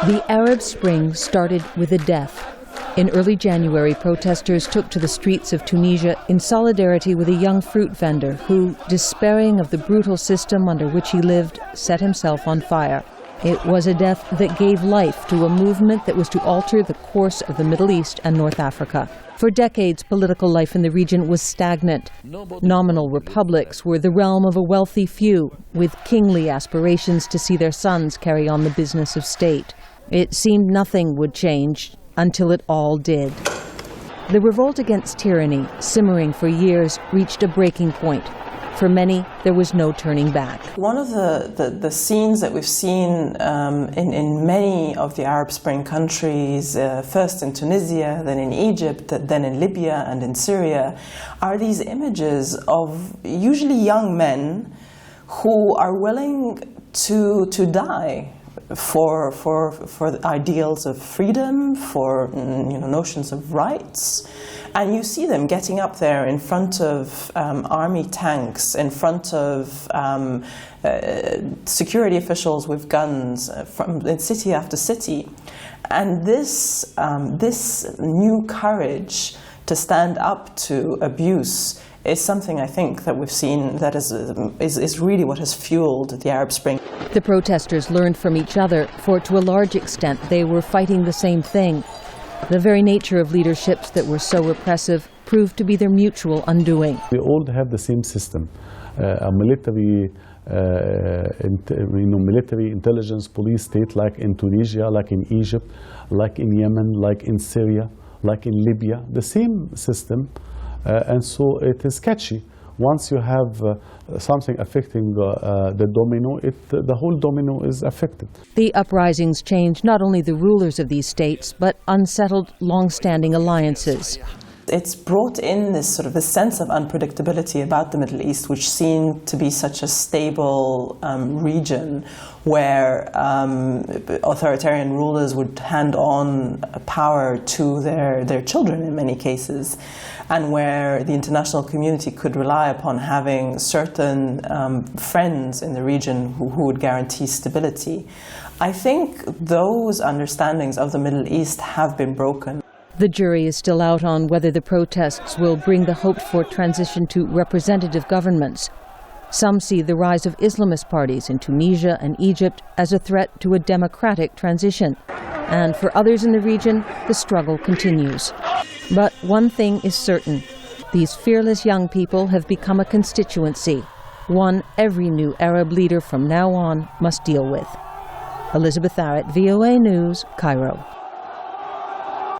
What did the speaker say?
The Arab Spring started with a death. In early January, protesters took to the streets of Tunisia in solidarity with a young fruit vendor who, despairing of the brutal system under which he lived, set himself on fire. It was a death that gave life to a movement that was to alter the course of the Middle East and North Africa. For decades, political life in the region was stagnant. Nominal republics were the realm of a wealthy few, with kingly aspirations to see their sons carry on the business of state. It seemed nothing would change until it all did. The revolt against tyranny, simmering for years, reached a breaking point. For many, there was no turning back. One of the scenes that we've seen in many of the Arab Spring countries, first in Tunisia, then in Egypt, then in Libya and in Syria, are these images of usually young men who are willing to die for the ideals of freedom, for notions of rights. And you see them getting up there in front of army tanks, in front of security officials with guns, in city after city. And this new courage to stand up to abuse is something I think that we've seen that is really what has fueled the Arab Spring. The protesters learned from each other, for to a large extent they were fighting the same thing. The very nature of leaderships that were so repressive proved to be their mutual undoing. We all have the same system, a military intelligence police state like in Tunisia, like in Egypt, like in Yemen, like in Syria, like in Libya, the same system. And so it is sketchy. Once you have something affecting the domino, the whole domino is affected. The uprisings changed not only the rulers of these states, but unsettled long-standing alliances. It's brought in this sort of this sense of unpredictability about the Middle East, which seemed to be such a stable region where authoritarian rulers would hand on power to their children in many cases, and where the international community could rely upon having certain friends in the region who would guarantee stability. I think those understandings of the Middle East have been broken. The jury is still out on whether the protests will bring the hoped-for transition to representative governments. Some see the rise of Islamist parties in Tunisia and Egypt as a threat to a democratic transition. And for others in the region, the struggle continues. But one thing is certain. These fearless young people have become a constituency, one every new Arab leader from now on must deal with. Elizabeth Arrott, VOA News, Cairo.